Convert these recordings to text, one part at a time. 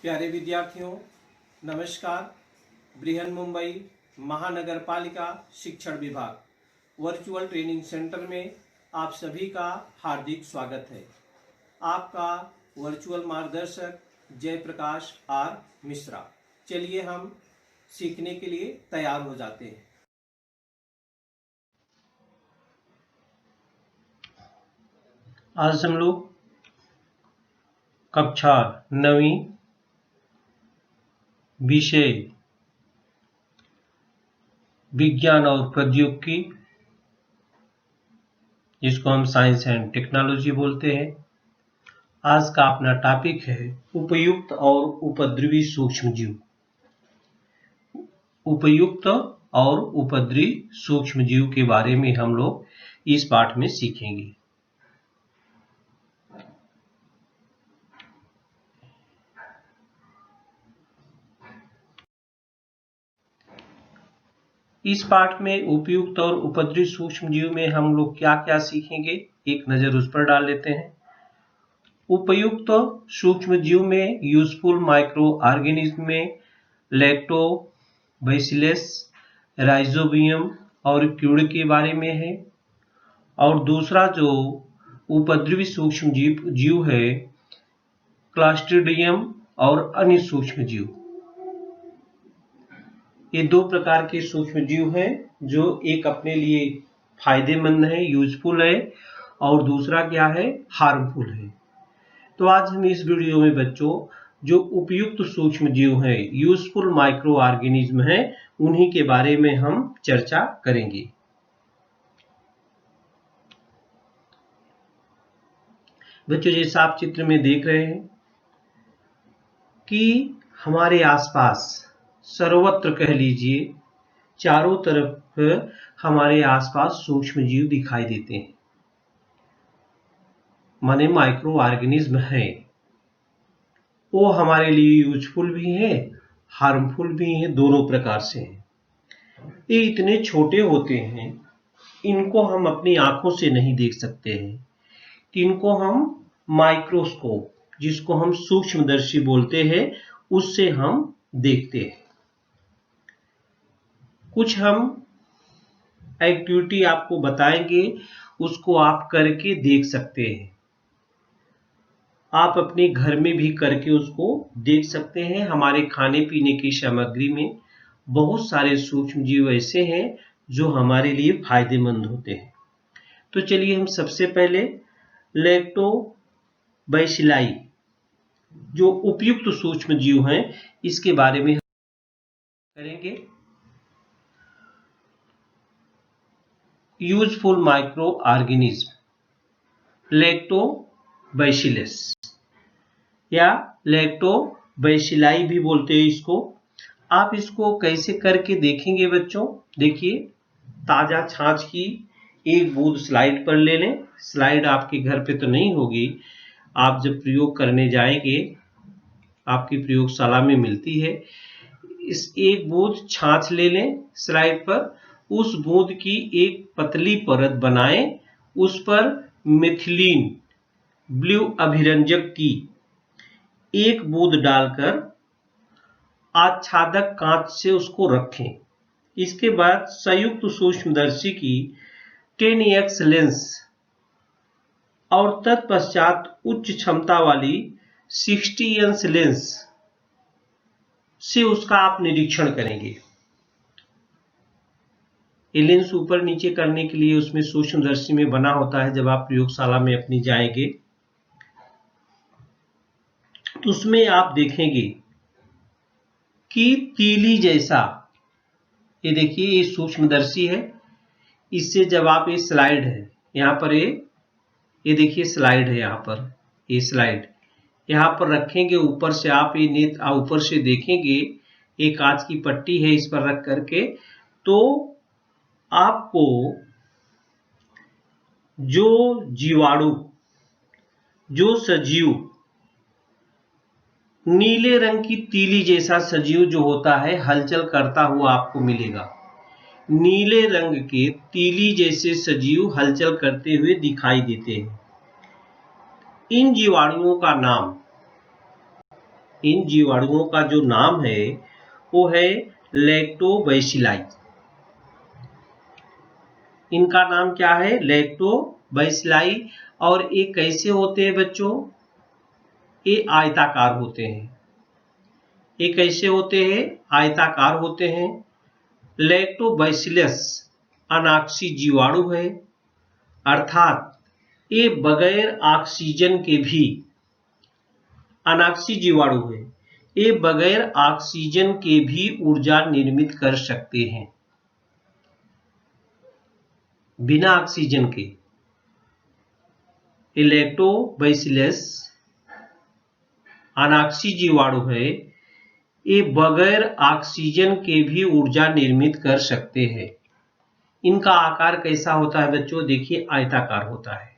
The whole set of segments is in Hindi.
प्यारे विद्यार्थियों, नमस्कार। बृहन मुंबई महानगर पालिका शिक्षण विभाग वर्चुअल ट्रेनिंग सेंटर में आप सभी का हार्दिक स्वागत है। आपका वर्चुअल मार्गदर्शक जयप्रकाश आर मिश्रा। चलिए हम सीखने के लिए तैयार हो जाते हैं। आज हम लोग कक्षा 9वीं विषय विज्ञान और प्रौद्योगिकी, जिसको हम साइंस एंड टेक्नोलॉजी बोलते हैं, आज का अपना टॉपिक है उपयुक्त और उपद्रवी सूक्ष्मजीव। उपयुक्त और उपद्रवी सूक्ष्मजीव के बारे में हम लोग इस पाठ में सीखेंगे। इस पाठ में उपयुक्त और उपद्रवी सूक्ष्मजीव में हम लोग क्या क्या सीखेंगे, एक नजर उस पर डाल लेते हैं। उपयुक्त सूक्ष्मजीव में यूजफुल माइक्रो ऑर्गेनिज्म में लैक्टोबैसिलस, राइजोबियम और कीड़े के बारे में है। और दूसरा जो उपद्रवी सूक्ष्मजीव है क्लस्ट्रिडियम और अन्य सूक्ष्मजीव। ये दो प्रकार के सूक्ष्मजीव हैं जो एक अपने लिए फायदेमंद है, यूजफुल है, और दूसरा क्या है, हार्मफुल है। तो आज हम इस वीडियो में बच्चों जो उपयुक्त सूक्ष्मजीव हैं, यूजफुल माइक्रो ऑर्गेनिज्म हैं, उन्हीं के बारे में हम चर्चा करेंगे। बच्चों जैसा आप चित्र में देख रहे हैं कि हमारे आसपास सर्वत्र कह लीजिए चारों तरफ हमारे आसपास सूक्ष्मजीव दिखाई देते हैं, माने माइक्रो ऑर्गेनिज्म है। वो हमारे लिए यूजफुल भी है, हार्मफुल भी है, दोनों प्रकार से हैं। ये इतने छोटे होते हैं, इनको हम अपनी आंखों से नहीं देख सकते हैं। इनको हम माइक्रोस्कोप, जिसको हम सूक्ष्मदर्शी बोलते हैं, उससे हम देखते हैं। कुछ हम एक्टिविटी आपको बताएंगे, उसको आप करके देख सकते हैं। आप अपने घर में भी करके उसको देख सकते हैं। हमारे खाने पीने की सामग्री में बहुत सारे सूक्ष्मजीव ऐसे हैं जो हमारे लिए फायदेमंद होते हैं। तो चलिए हम सबसे पहले लैक्टोबैसिलाई जो उपयुक्त सूक्ष्मजीव हैं इसके बारे में करेंगे। यूजफुल माइक्रो ऑर्गेनिज्म लैक्टोबैसिलस या लैक्टोबैसिलाई भी बोलते हैं इसको। आप इसको कैसे करके देखेंगे बच्चों, देखिए ताजा छाछ की एक बूंद स्लाइड पर ले लें। स्लाइड आपके घर पे तो नहीं होगी, आप जब प्रयोग करने जाएंगे आपकी प्रयोगशाला में मिलती है। इस एक बूंद छाछ ले लें स्लाइड पर, उस बूंद की एक पतली परत बनाएं, उस पर मिथिलीन ब्लू अभिरंजक की एक बूंद डालकर आच्छादक कांच से उसको रखें। इसके बाद संयुक्त सूक्ष्मदर्शी की 10x लेंस और तत्पश्चात उच्च क्षमता वाली 60x लेंस से उसका आप निरीक्षण करेंगे। ये लेंस ऊपर नीचे करने के लिए उसमें सूक्ष्मदर्शी में बना होता है। जब आप प्रयोगशाला में अपनी जाएंगे तो उसमें आप देखेंगे कि तीली जैसा, ये देखिए ये सूक्ष्मदर्शी है। इससे जब आप ये स्लाइड है यहाँ पर, ये देखिए स्लाइड है, यहाँ पर ये स्लाइड यहाँ पर रखेंगे। ऊपर से आप ये नेत्र ऊपर से देखेंगे, एक कांच की पट्टी है, इस पर रख करके तो आपको जो जीवाणु, जो सजीव, नीले रंग की तीली जैसा सजीव जो होता है हलचल करता हुआ आपको मिलेगा। नीले रंग के तीली जैसे सजीव हलचल करते हुए दिखाई देते हैं। इन जीवाणुओं का नाम इन जीवाणुओं का जो नाम है वो है लैक्टोबैसिलाई। इनका नाम क्या है? लैक्टोबैसिलाई। और ये कैसे होते हैं बच्चों? ये आयताकार होते हैं। ये कैसे होते हैं? आयताकार होते हैं। लैक्टोबैसिलस अनाक्षी जीवाणु है, अर्थात ये बगैर ऑक्सीजन के भी अनाक्षी जीवाणु है। ये बगैर ऑक्सीजन के भी ऊर्जा निर्मित कर सकते हैं, बिना ऑक्सीजन के। लैक्टोबैसिलस अनाक्षी जीवाणु है, ये बगैर ऑक्सीजन के भी ऊर्जा निर्मित कर सकते हैं। इनका आकार कैसा होता है बच्चों? देखिए, आयताकार होता है।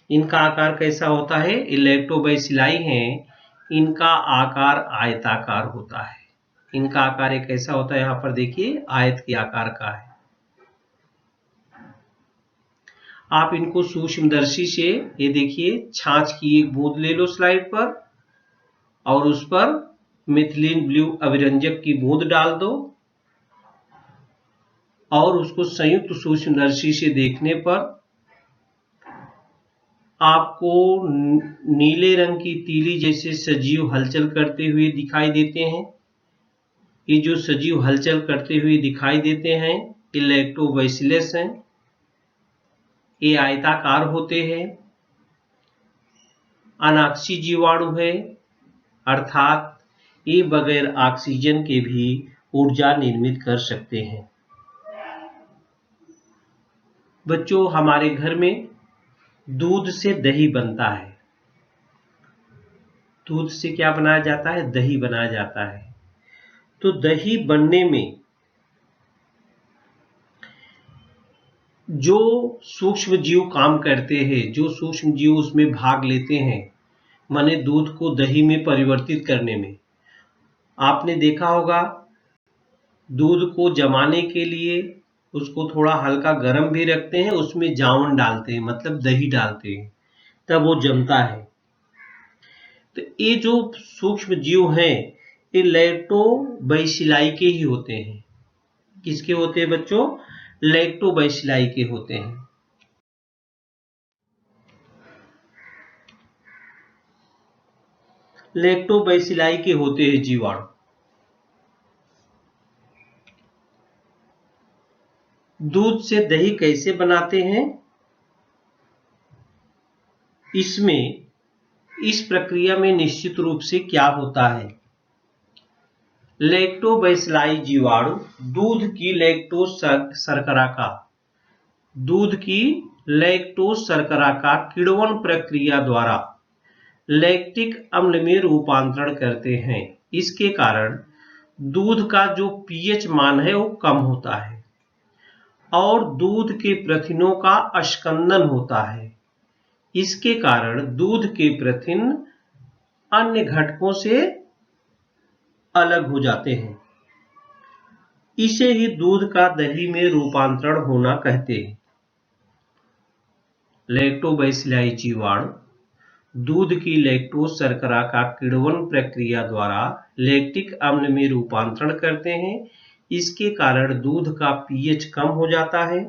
इनका आकार कैसा होता है? लैक्टोबैसिलाई हैं, इनका आकार आयताकार होता है। इनका आकार एक कैसा होता है? यहाँ पर देखिए, आयत के आकार का है। आप इनको सूक्ष्मदर्शी से, ये देखिए, छाछ की एक बूंद ले लो स्लाइड पर और उस पर मिथिलीन ब्लू अभिरंजक की बूंद डाल दो और उसको संयुक्त सूक्ष्मदर्शी से देखने पर आपको नीले रंग की तीली जैसे सजीव हलचल करते हुए दिखाई देते हैं। ये जो सजीव हलचल करते हुए दिखाई देते हैं ये लैक्टोबैसिलस हैं। ये आयताकार होते हैं, अनाक्षी जीवाणु है, अर्थात ये बगैर ऑक्सीजन के भी ऊर्जा निर्मित कर सकते हैं। बच्चों, हमारे घर में दूध से दही बनता है। दूध से क्या बनाया जाता है? दही बनाया जाता है। तो दही बनने में जो सूक्ष्म जीव काम करते हैं, जो सूक्ष्म जीव उसमें भाग लेते हैं, माने दूध को दही में परिवर्तित करने में, आपने देखा होगा दूध को जमाने के लिए उसको थोड़ा हल्का गर्म भी रखते हैं, उसमें जावन डालते हैं, मतलब दही डालते हैं, तब वो जमता है। तो ये जो सूक्ष्म जीव हैं ये लैक्टोबैसिलाई के ही होते हैं। किसके होते हैं बच्चों? लैक्टोबैसिलाई के होते हैं। लैक्टोबैसिलाई के होते हैं जीवाणु। दूध से दही कैसे बनाते हैं? इसमें इस प्रक्रिया में निश्चित रूप से क्या होता है? लैक्टोबैसिलाई जीवाणु दूध की लैक्टोज शर्करा का किण्वन प्रक्रिया द्वारा लैक्टिक अम्ल में रूपांतरण करते हैं। इसके कारण दूध का जो पीएच मान है वो कम होता है और दूध के प्रथिनों का अष्कंदन होता है। इसके कारण दूध के प्रथिन अन्य घटकों से अलग हो जाते हैं। इसे ही दूध का दही में रूपांतरण होना कहते हैं। लैक्टोबैसिलाई जीवाणु दूध की लैक्टोज शर्करा का किण्वन प्रक्रिया द्वारा लैक्टिक अम्ल में रूपांतरण करते हैं। इसके कारण दूध का पीएच कम हो जाता है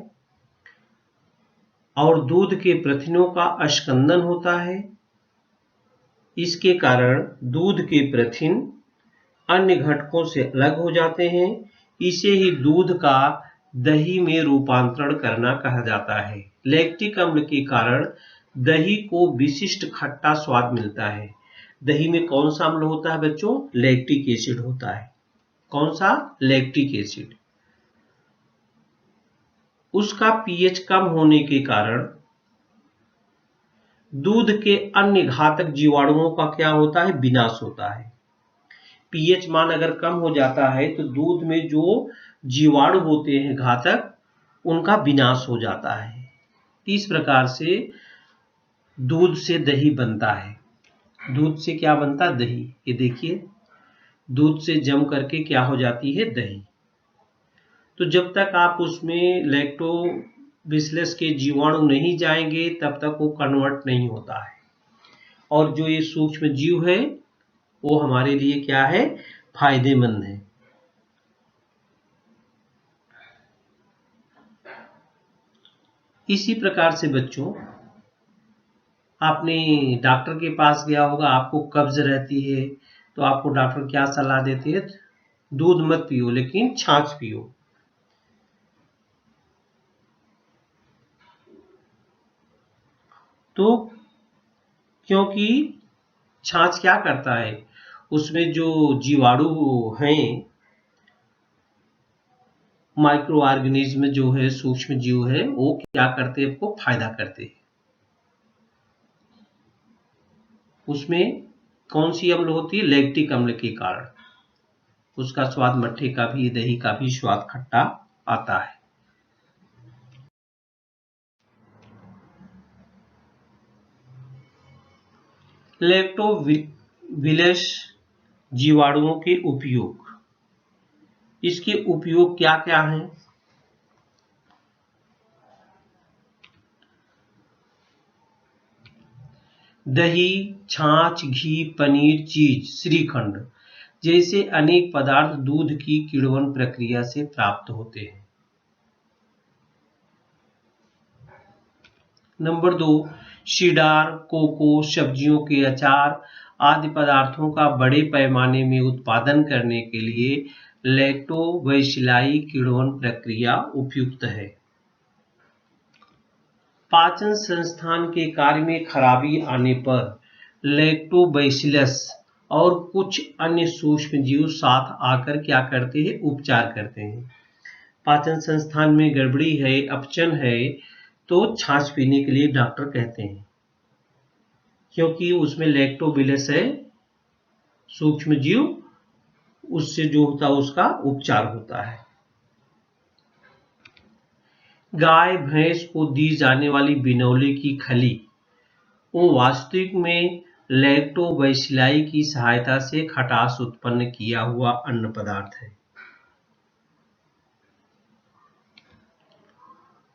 और दूध के प्रथिनों का अष्कंदन होता है। इसके कारण दूध के प्रथिन अन्य घटकों से अलग हो जाते हैं। इसे ही दूध का दही में रूपांतरण करना कहा जाता है। लैक्टिक अम्ल के कारण दही को विशिष्ट खट्टा स्वाद मिलता है। दही में कौन सा अम्ल होता है बच्चों? लैक्टिक एसिड होता है। कौन सा? Lactic acid. उसका पीएच कम होने के कारण दूध के अन्य घातक जीवाणुओं का क्या होता है? विनाश होता है। पीएच मान अगर कम हो जाता है तो दूध में जो जीवाणु होते हैं घातक, उनका विनाश हो जाता है। इस प्रकार से दूध से दही बनता है। दूध से क्या बनता है? दही। ये देखिए, दूध से जम करके क्या हो जाती है? दही। तो जब तक आप उसमें लैक्टोबैसिलस के जीवाणु नहीं जाएंगे तब तक वो कन्वर्ट नहीं होता है। और जो ये सूक्ष्म जीव है वो हमारे लिए क्या है, फायदेमंद है। इसी प्रकार से बच्चों, आपने डॉक्टर के पास गया होगा, आपको कब्ज रहती है तो आपको डॉक्टर क्या सलाह देते हैं, दूध मत पियो लेकिन छाछ पियो। तो क्योंकि छाछ क्या करता है, उसमें जो जीवाणु हैं, माइक्रो ऑर्गेनिज्म जो है, सूक्ष्म जीव है, वो क्या करते हैं, आपको फायदा करते हैं। उसमें कौन सी अम्ल होती है, लैक्टिक अम्ल के कारण उसका स्वाद मट्ठे का भी, दही का भी स्वाद खट्टा आता है। लैक्टोबिलस जीवाणुओं के उपयोग, इसके उपयोग क्या क्या हैं? दही, छाछ, घी, पनीर, चीज, श्रीखंड जैसे अनेक पदार्थ दूध की किण्वन प्रक्रिया से प्राप्त होते हैं। नंबर 2, शीडार, कोको, सब्जियों के अचार आदि पदार्थों का बड़े पैमाने में उत्पादन करने के लिए लैक्टोबैसिलाई किण्वन प्रक्रिया उपयुक्त है। पाचन संस्थान के कार्य में खराबी आने पर लैक्टोबैसिलस और कुछ अन्य सूक्ष्म जीव साथ आकर क्या करते हैं, उपचार करते हैं। पाचन संस्थान में गड़बड़ी है, अपचन है, तो छाछ पीने के लिए डॉक्टर कहते हैं, क्योंकि उसमें लैक्टोबिलस है, सूक्ष्म जीव, उससे जो होता है उसका उपचार होता है। गाय भैंस को दी जाने वाली बिनौले की खली वो वास्तविक में लैक्टोबैसिलाई की सहायता से खटास उत्पन्न किया हुआ अन्न पदार्थ है।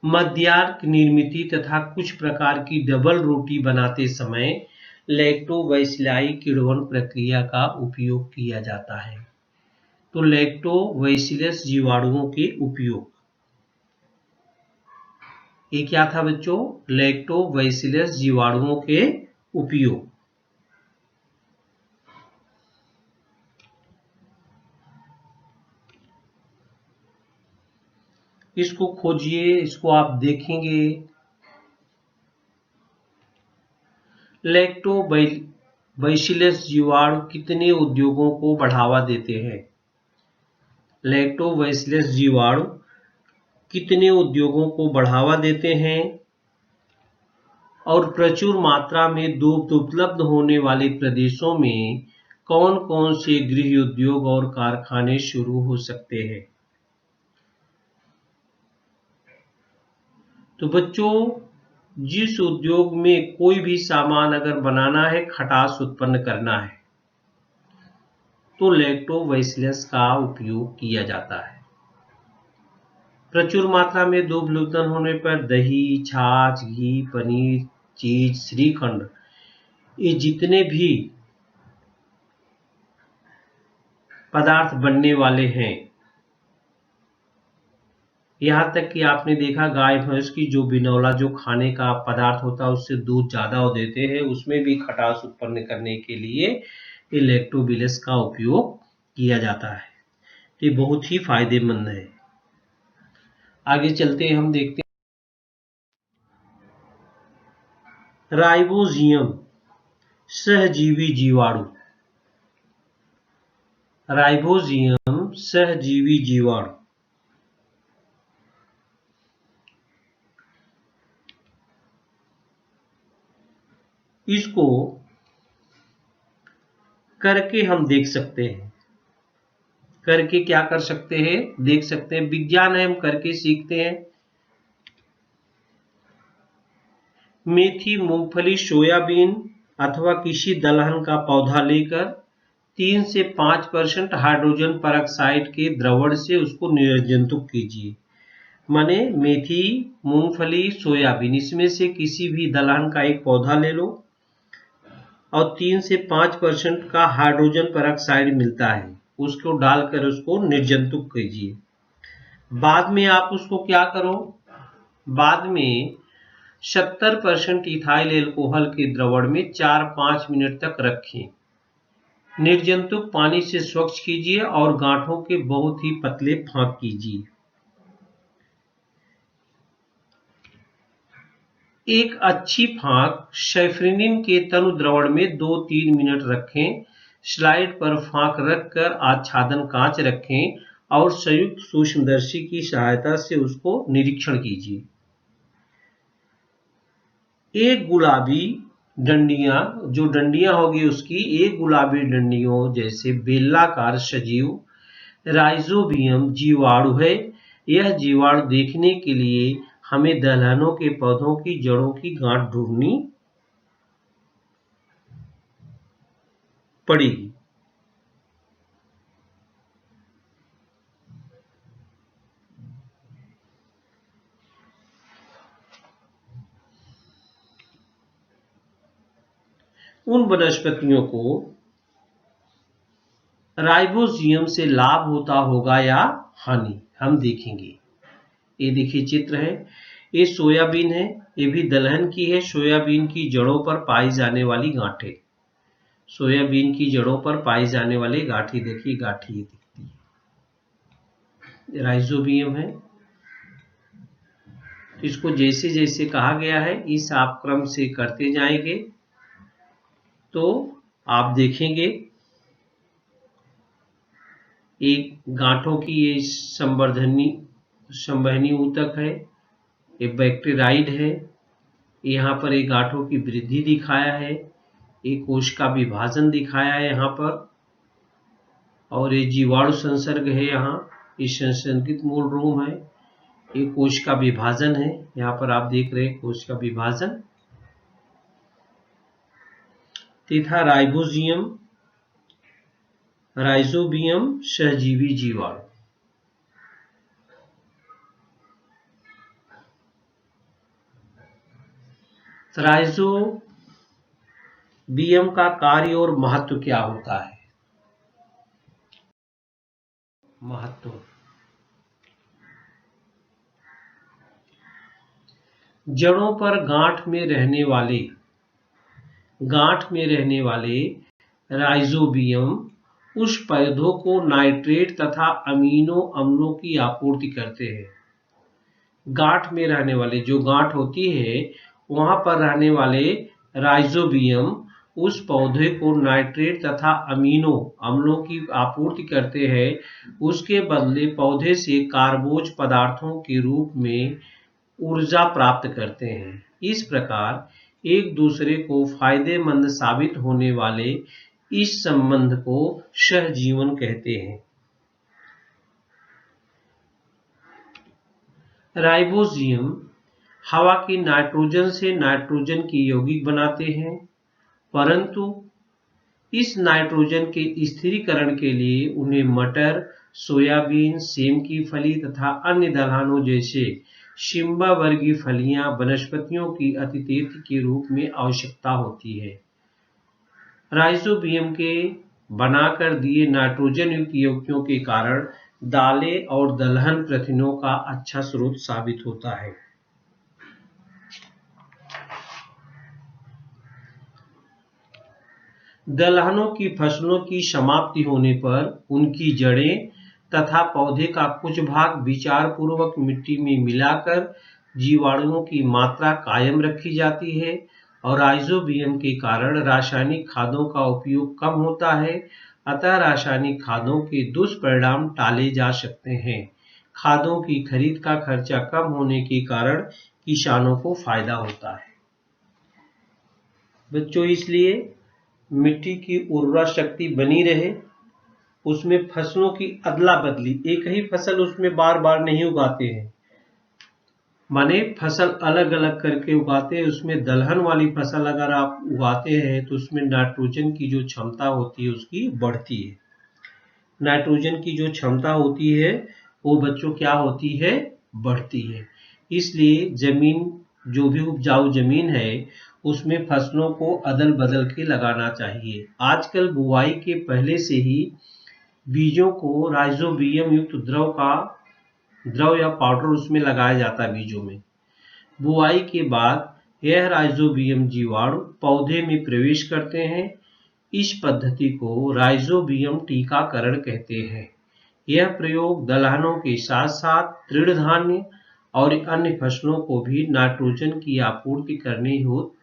मद्यार्क निर्मित तथा कुछ प्रकार की डबल रोटी बनाते समय लैक्टोबैसिलाई किण्वन प्रक्रिया का उपयोग किया जाता है। तो लैक्टोबैसिलस जीवाणुओं के उपयोग, ये क्या था बच्चों, लैक्टोबैसिलस जीवाणुओं के उपयोग। इसको खोजिए, इसको आप देखेंगे। लैक्टोबैसिलस जीवाणु कितने उद्योगों को बढ़ावा देते हैं? लैक्टोबैसिलस जीवाणु कितने उद्योगों को बढ़ावा देते हैं और प्रचुर मात्रा में दूध उपलब्ध होने वाले प्रदेशों में कौन कौन से गृह उद्योग और कारखाने शुरू हो सकते हैं? तो बच्चों, जिस उद्योग में कोई भी सामान अगर बनाना है, खटास उत्पन्न करना है, तो लैक्टोबैसिलस का उपयोग किया जाता है। प्रचुर मात्रा में दूध उपलब्ध होने पर दही, छाछ, घी, पनीर, चीज, श्रीखंड, ये जितने भी पदार्थ बनने वाले हैं, यहाँ तक कि आपने देखा गाय भैंस की जो बिनौला जो खाने का पदार्थ होता है उससे दूध ज्यादा देते हैं, उसमें भी खटास उत्पन्न करने के लिए ये लैक्टोबिलस का उपयोग किया जाता है। ये बहुत ही फायदेमंद है। आगे चलते हैं, हम देखते हैं राइबोजियम सहजीवी जीवाणु। राइबोजियम सहजीवी जीवाणु इसको करके हम देख सकते हैं। करके क्या कर सकते हैं, देख सकते हैं। विज्ञान है, हम करके सीखते हैं। मेथी, मूंगफली, सोयाबीन अथवा किसी दलहन का पौधा लेकर 3 से 5% हाइड्रोजन परऑक्साइड के द्रवण से उसको निर्जंतुक कीजिए। माने मेथी, मूंगफली, सोयाबीन, इसमें से किसी भी दलहन का एक पौधा ले लो, और 3 से 5% का हाइड्रोजन पेरोक्साइड मिलता है, उसको डालकर उसको निर्जंतुक कीजिए। बाद में आप उसको क्या करो, बाद में 70% इथाइल एल्कोहल के द्रवण में 4-5 मिनट तक रखें। निर्जंतुक पानी से स्वच्छ कीजिए और गांठों के बहुत ही पतले फांक कीजिए। एक अच्छी फांक सैफरिन के तनु द्रवण में 2-3 मिनट रखें। स्लाइड पर फांक रखकर आच्छादन कांच रखें और संयुक्त सूक्ष्मदर्शी की सहायता से उसको निरीक्षण कीजिए। एक गुलाबी डंडियां, जो डंडियां होगी उसकी एक गुलाबी डंडियों जैसे बेलाकार सजीव राइजोबियम जीवाणु है। यह जीवाणु देखने के लिए हमें दलहनों के पौधों की जड़ों की गांठ ढूंढनी पड़ेगी। उन वनस्पतियों को राइबोजियम से लाभ होता होगा या हानि, हम देखेंगे। ये देखिए चित्र है, ये सोयाबीन है, ये भी दलहन की है। सोयाबीन की जड़ों पर पाई जाने वाली गांठें, सोयाबीन की जड़ों पर पाई जाने वाली गांठी, देखिए गांठी ये दिखती है, राइजोबियम है। इसको जैसे जैसे कहा गया है इस आप क्रम से करते जाएंगे तो आप देखेंगे एक गांठों की ये संवहनी ऊतक है, एक बैक्टीराइड है, यहाँ पर एक गांठों की वृद्धि दिखाया है, एक कोश का विभाजन दिखाया है यहाँ पर, और ये जीवाणु संसर्ग है, यहाँ ये संसर्गित मूल रोम है, ये कोश का विभाजन है, यहाँ पर आप देख रहे हैं कोश का विभाजन तथा राइजोबियम सहजीवी जीवाणु। राइजोबियम का कार्य और महत्व क्या होता है? महत्व, जड़ों पर गांठ में रहने वाले राइजोबियम उस पौधों को नाइट्रेट तथा अमीनो अम्लों की आपूर्ति करते हैं। गांठ में रहने वाले, जो गांठ होती है वहां पर रहने वाले राइजोबियम उस पौधे को नाइट्रेट तथा अमीनो अम्लों की आपूर्ति करते हैं। उसके बदले पौधे से कार्बोज पदार्थों के रूप में ऊर्जा प्राप्त करते हैं। इस प्रकार एक दूसरे को फायदेमंद साबित होने वाले इस संबंध को सहजीवन कहते हैं। राइबोजियम हवा की नाइट्रोजन से नाइट्रोजन की यौगिक बनाते हैं, परंतु इस नाइट्रोजन के स्थिरीकरण के लिए उन्हें मटर, सोयाबीन, सेम की फली तथा अन्य दलहनों जैसे शिम्बा वर्गीय फलियां वनस्पतियों की अतिथि के रूप में आवश्यकता होती है। राइजोबियम के बनाकर दिए नाइट्रोजन युक्त यौगिकों के कारण दालें और दलहन प्रोटीनों का अच्छा स्रोत साबित होता है। दलहनों की फसलों की समाप्ति होने पर उनकी जड़ें तथा पौधे का कुछ भाग विचारपूर्वक मिट्टी में मिलाकर जीवाणुओं की मात्रा कायम रखी जाती है और राइजोबियम के कारण रासायनिक खादों का उपयोग कम होता है। अतः रासायनिक खादों के दुष्परिणाम टाले जा सकते हैं। खादों की खरीद का खर्चा कम होने के कारण किसानों को फायदा होता है। बच्चों, इसलिए मिट्टी की उर्वरा शक्ति बनी रहे, उसमें फसलों की अदला बदली, एक ही फसल उसमें बार बार नहीं उगाते हैं, माने फसल अलग अलग करके उगाते हैं। उसमें दलहन वाली फसल अगर आप उगाते हैं तो उसमें नाइट्रोजन की जो क्षमता होती है उसकी बढ़ती है। नाइट्रोजन की जो क्षमता होती है वो बच्चों क्या होती है, बढ़ती है। इसलिए जमीन, जो भी उपजाऊ जमीन है उसमें फसलों को अदल बदल के लगाना चाहिए। आजकल बुआई के पहले से ही बीजों को राइजोबियम युक्त द्रव या पाउडर उसमें लगाया जाता है बीजों में। बुआई के बाद यह राइजोबियम जीवाणु पौधे में प्रवेश करते हैं। इस पद्धति को राइजोबियम टीकाकरण कहते हैं। यह प्रयोग दलहनों के साथ साथ तृण धान्य और अन्य फसलों को भी नाइट्रोजन की आपूर्ति करने हेतु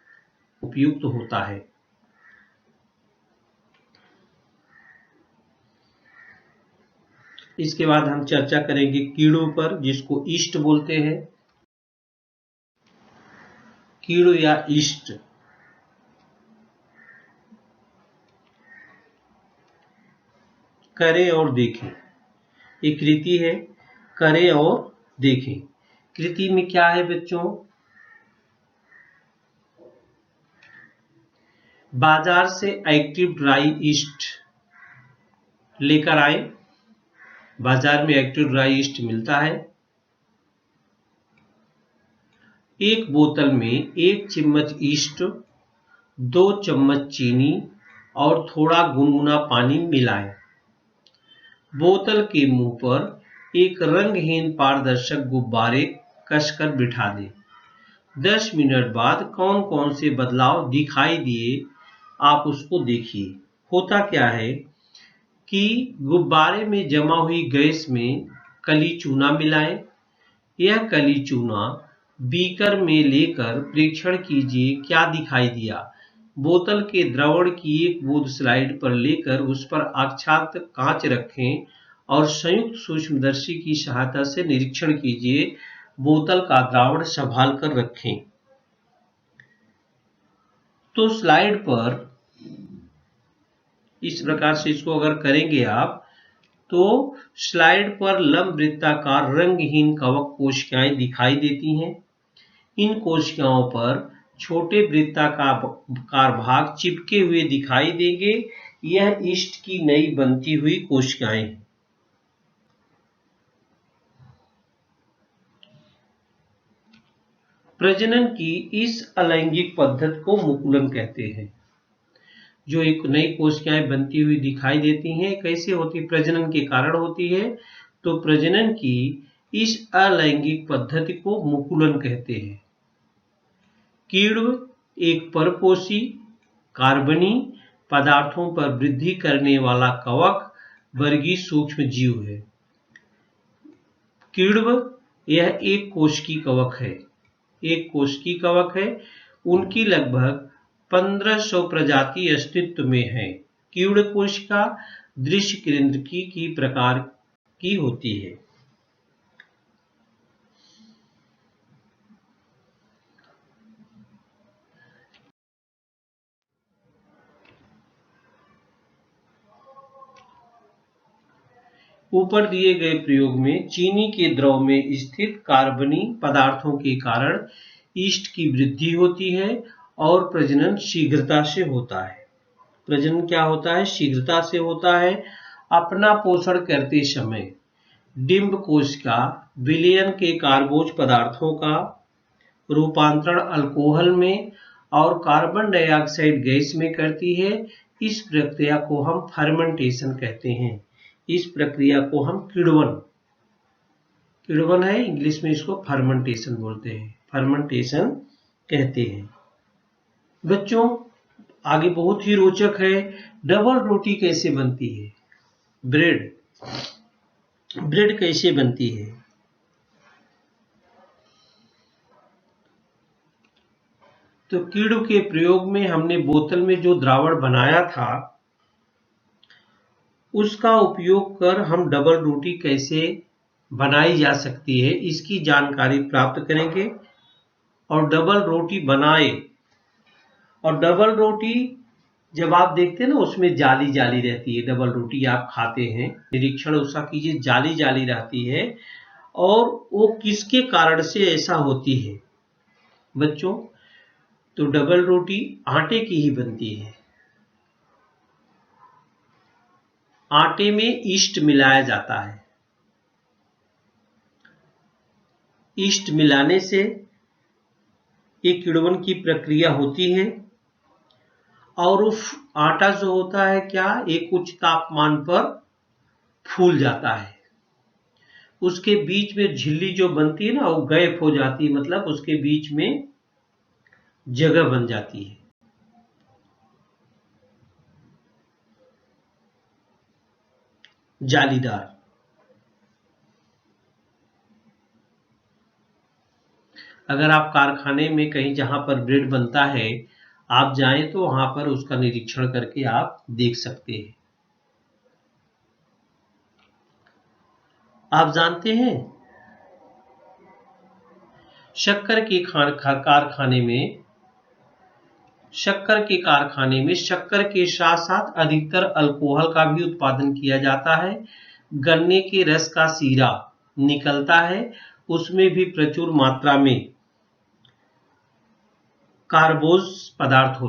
उपयुक्त होता है। इसके बाद हम चर्चा करेंगे कीड़ों पर, जिसको ईस्ट बोलते हैं। कीड़ों या ईस्ट करें और देखें। एक कृति है, करें और देखें। कृति में क्या है बच्चों? बाजार से एक्टिव ड्राई ईस्ट लेकर आए। बाजार में एक्टिव ड्राई ईस्ट मिलता है। एक बोतल में 1 चम्मच ईस्ट, 2 चम्मच चीनी और थोड़ा गुनगुना पानी मिलाएं। बोतल के मुंह पर एक रंगहीन पारदर्शक गुब्बारे कसकर बिठा दें। 10 मिनट बाद कौन कौन से बदलाव दिखाई दिए आप उसको देखिए। होता क्या है कि गुब्बारे में जमा हुई गैस में कली चूना मिलाएं। यह कली चूना बीकर में लेकर परीक्षण कीजिए क्या दिखाई दिया। बोतल के द्रवण की एक बूंद स्लाइड पर लेकर उस पर आच्छादित कांच रखें और संयुक्त सूक्ष्मदर्शी की सहायता से निरीक्षण कीजिए। बोतल का द्रावण संभाल कर रखें। तो स्लाइड पर इस प्रकार से इसको अगर करेंगे आप, तो स्लाइड पर लंब वृत्ताकार रंगहीन कवक कोशिकाएं दिखाई देती हैं। इन कोशिकाओं पर छोटे वृत्ताकार भाग चिपके हुए दिखाई देंगे। यह ईस्ट की नई बनती हुई कोशिकाएं हैं। प्रजनन की इस अलैंगिक पद्धति को मुकुलन कहते हैं। जो एक नई कोशिकाएं बनती हुई दिखाई देती हैं, कैसे होती? प्रजनन के कारण होती है। तो प्रजनन की इस अलैंगिक पद्धति को मुकुलन कहते हैं। कीड़व एक परपोषी कार्बनी पदार्थों पर वृद्धि करने वाला कवक वर्गीय सूक्ष्म जीव है। कीड़व यह एक कोशिकी कवक है। एक कोशिकी कवक है। उनकी लगभग 1500 प्रजाति अस्तित्व में है। कीड़ कोशिका दृश्य केंद्रकी की प्रकार की होती है। ऊपर दिए गए प्रयोग में चीनी के द्रव में स्थित कार्बनी पदार्थों के कारण ईस्ट की वृद्धि होती है और प्रजनन शीघ्रता से होता है। प्रजनन क्या होता है? शीघ्रता से होता है। अपना पोषण करते समय डिंब कोशिका विलयन के कार्बोज पदार्थों का रूपांतरण अल्कोहल में और कार्बन डाइऑक्साइड गैस में करती है। इस प्रक्रिया को हम फर्मेंटेशन कहते हैं। इस प्रक्रिया को हम किण्वन है, इंग्लिश में इसको फर्मेंटेशन बोलते हैं, फर्मेंटेशन कहते हैं। बच्चों आगे बहुत ही रोचक है, डबल रोटी कैसे बनती है? ब्रेड कैसे बनती है? तो कीड़ों के प्रयोग में हमने बोतल में जो द्रावण बनाया था उसका उपयोग कर हम डबल रोटी कैसे बनाई जा सकती है इसकी जानकारी प्राप्त करेंगे और डबल रोटी बनाए। और डबल रोटी जब आप देखते हैं ना, उसमें जाली जाली रहती है। डबल रोटी आप खाते हैं, निरीक्षण उसका कीजिए, जाली जाली रहती है। और वो किसके कारण से ऐसा होती है बच्चों? तो डबल रोटी आटे की ही बनती है। आटे में ईस्ट मिलाया जाता है। ईस्ट मिलाने से एक किण्वन की प्रक्रिया होती है और उस आटा जो होता है क्या, एक उच्च तापमान पर फूल जाता है। उसके बीच में झिल्ली जो बनती है ना, वो गैप हो जाती है, मतलब उसके बीच में जगह बन जाती है। जालीदार। अगर आप कारखाने में कहीं जहां पर ब्रेड बनता है आप जाएं तो वहां पर उसका निरीक्षण करके आप देख सकते हैं। आप जानते हैं शक्कर के कारखाने में शक्कर के साथ साथ अधिकतर अल्कोहल का भी उत्पादन किया जाता है। गन्ने के रस का शीरा निकलता है, उसमें भी प्रचुर मात्रा में कार्बोज पदार्थ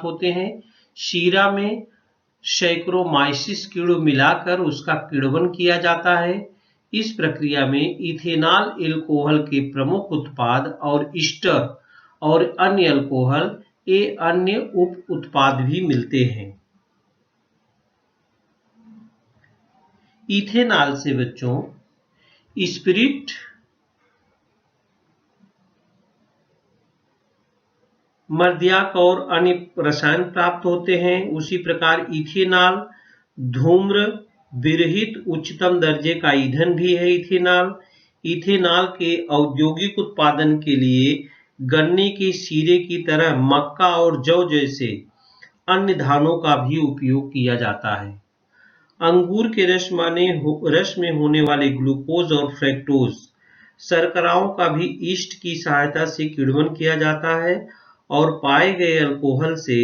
होते हैं। शीरा में सैक्रोमाइसिस कीड़े मिलाकर उसका किण्वन किया जाता है। इस प्रक्रिया में इथेनॉल एल्कोहल के प्रमुख उत्पाद और ईस्टर और अन्य अल्कोहल ये अन्य उप उत्पाद भी मिलते हैं। इथेनॉल से बच्चों स्पिरिट, मद्यार्क और अन्य रसायन प्राप्त होते हैं। उसी प्रकार इथेनॉल धूम्र विरहित उच्चतम दर्जे का ईंधन भी है। इथेनॉल के औद्योगिक उत्पादन के लिए गन्ने के शीरे की तरह मक्का और जौ जैसे अन्य धानों का भी उपयोग किया जाता है। अंगूर के रस में होने वाले ग्लूकोज और फ्रक्टोज शर्कराओं का भी यीस्ट की सहायता से किण्वन किया जाता है और पाए गए अल्कोहल से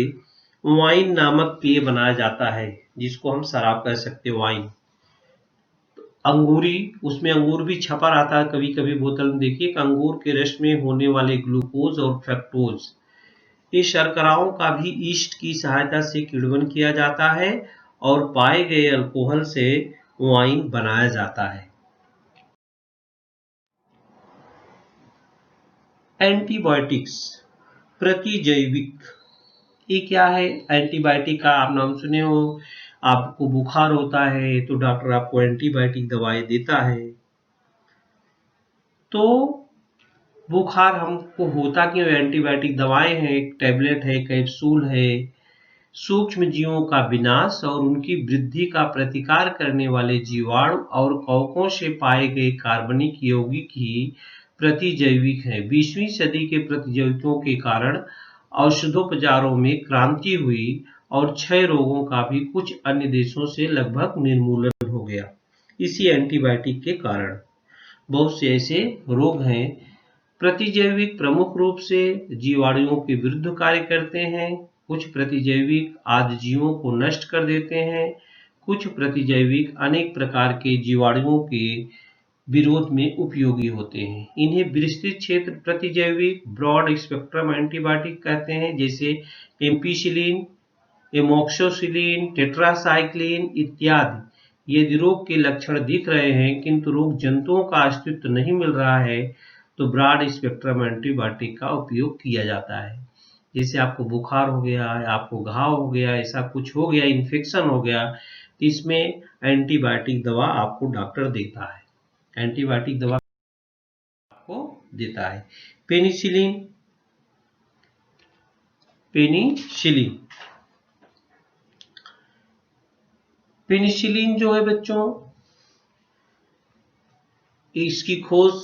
वाइन नामक पेय बनाया जाता है, जिसको हम शराब कह सकते हैं, वाइन। अंगूरी, उसमें अंगूर भी छपा रहता है कभी कभी बोतल में, देखिए अंगूर के रस में होने वाले ग्लूकोज और फ्रक्टोज ये शर्कराओं का भी यीस्ट की सहायता से किण्वन किया जाता है और पाए गए अल्कोहल से वाइन बनाया जाता है। एंटीबायोटिक्स, प्रतिजैविक, ये क्या है? एंटीबायोटिक का आप नाम सुने हो, आपको बुखार होता है तो डॉक्टर आपको एंटीबायोटिक दवाई देता है। तो बुखार हमको होता क्यों? एंटीबायोटिक दवाएं हैं, एक टैबलेट है, कैप्सूल है, सूक्ष्म जीवों का विनाश और उनकी वृद्धि का प्रतिकार करने वाले जीवाणु और कवकों से पाए गए कार्बनिक यौगिक ही प्रतिजैविक हैं। 20वीं सदी के प्रतिजैविकों के कारण औषधोपचारों में क्रांति हुई और क्षय रोगों का भी कुछ अन्य देशों से लगभग निर्मूलन हो गया। इसी एंटीबायोटिक के कारण बहुत से ऐसे रोग हैं। प्रतिजैविक प्रमुख रूप से जीवाणुओं के विरुद्ध कार्य करते हैं। कुछ प्रतिजैविक आदिजीवों को नष्ट कर देते हैं। कुछ प्रतिजैविक अनेक प्रकार के जीवाणुओं के विरोध में उपयोगी होते हैं। इन्हें विस्तृत क्षेत्र प्रतिजैविक ब्रॉड स्पेक्ट्रम एंटीबायोटिक कहते हैं, जैसे एम्पिसिलिन, एमोक्सिसिलिन, टेट्रासाइक्लिन इत्यादि। यदि रोग के लक्षण दिख रहे हैं किंतु रोग जंतुओं का अस्तित्व नहीं मिल रहा है तो ब्रॉड स्पेक्ट्रम एंटीबायोटिक का उपयोग किया जाता है। जैसे आपको बुखार हो गया, आपको घाव हो गया, ऐसा कुछ हो गया, इन्फेक्शन हो गया, तो इसमें एंटीबायोटिक दवा आपको डॉक्टर देता है, एंटीबायोटिक दवा आपको देता है। पेनिसिलिन पेनिसिलिन जो है बच्चों, इसकी खोज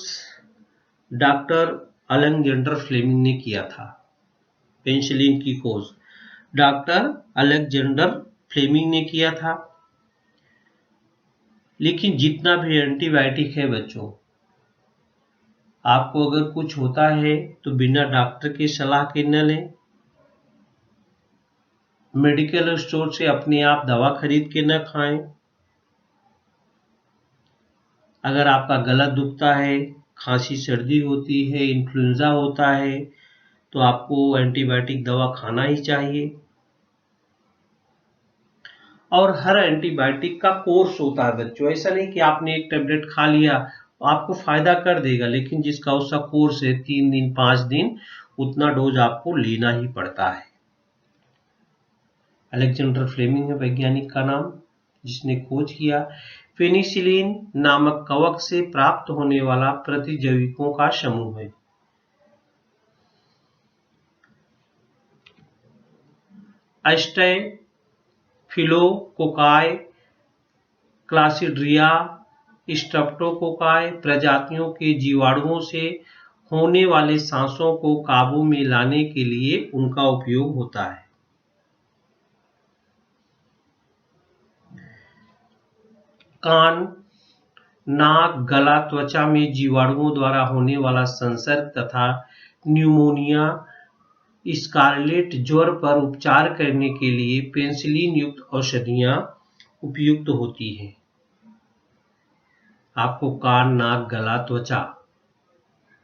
डॉक्टर अलेक्जेंडर फ्लेमिंग ने किया था। पेनिसिलिन की खोज डॉक्टर अलेक्जेंडर फ्लेमिंग ने किया था। लेकिन जितना भी एंटीबायोटिक है बच्चों, आपको अगर कुछ होता है तो बिना डॉक्टर की सलाह के न लें। मेडिकल स्टोर से अपने आप दवा खरीद के न खाएं। अगर आपका गला दुखता है, खांसी सर्दी होती है, इन्फ्लुएंजा होता है, तो आपको एंटीबायोटिक दवा खाना ही चाहिए। और हर एंटीबायोटिक का कोर्स होता है बच्चों, ऐसा नहीं कि आपने एक टेबलेट खा लिया आपको फायदा कर देगा, लेकिन जिसका उसका कोर्स है 3 दिन 5 दिन, उतना डोज आपको लेना ही पड़ता है। अलेक्जेंडर फ्लेमिंग है वैज्ञानिक का नाम, जिसने खोज किया। पेनिसिलिन नामक कवक से प्राप्त होने वाला प्रतिजैविकों का समूह है। स्टेफिलोकोकाई, क्लासिड्रिया, स्ट्रेप्टोकोकाई प्रजातियों के जीवाणुओं से होने वाले सांसों को काबू में लाने के लिए उनका उपयोग होता है। कान, नाक, गला, त्वचा में जीवाणुओं द्वारा होने वाला संसर्ग तथा न्यूमोनिया, स्कारलेट ज्वर पर उपचार करने के लिए पेनिसिलिन युक्त औषधियां उपयुक्त होती हैं। आपको कान, नाक, गला, त्वचा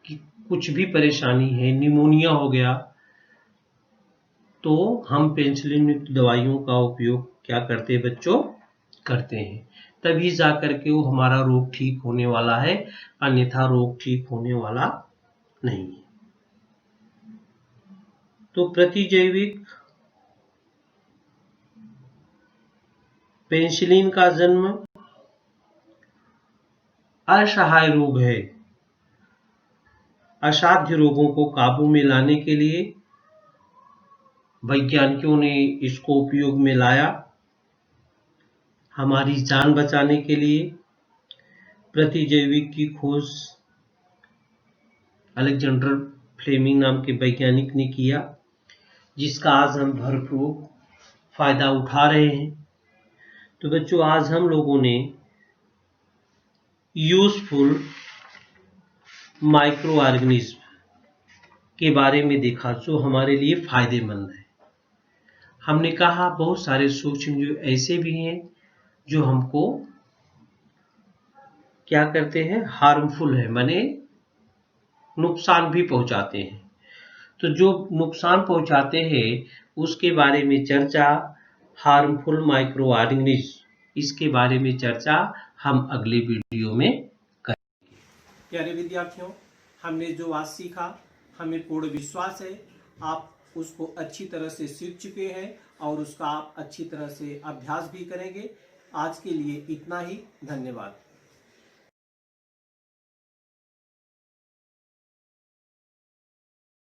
की कुछ भी परेशानी है, निमोनिया हो गया, तो हम पेनिसिलिन युक्त दवाइयों का उपयोग क्या करते हैं बच्चों? करते हैं। तभी जाकर के वो हमारा रोग ठीक होने वाला है, अन्यथा रोग ठीक होने वाला नहीं है। तो प्रतिजैविक पेनिसिलिन का जन्म असहाय रोग है। असाध्य रोगों को काबू में लाने के लिए वैज्ञानिकों ने इसको उपयोग में लाया। हमारी जान बचाने के लिए प्रतिजैविक की खोज अलेक्जेंडर फ्लेमिंग नाम के वैज्ञानिक ने किया, जिसका आज हम भरपूर फायदा उठा रहे हैं। तो बच्चों, आज हम लोगों ने यूजफुल माइक्रो ऑर्गेनिज्म के बारे में देखा जो हमारे लिए फायदेमंद है। हमने कहा बहुत सारे सूक्ष्मजीव ऐसे भी हैं जो हमको क्या करते हैं? हार्मफुल है, माने नुकसान भी पहुंचाते हैं। तो जो नुकसान पहुंचाते हैं उसके बारे में चर्चा, हार्मफुल माइक्रो ऑर्गेनिज्म, इसके बारे में चर्चा हम अगले वीडियो में करेंगे। प्यारे विद्यार्थियों, हमने जो आज सीखा, हमें पूर्ण विश्वास है आप उसको अच्छी तरह से सीख चुके हैं और उसका आप अच्छी तरह से अभ्यास भी करेंगे। आज के लिए इतना ही, धन्यवाद।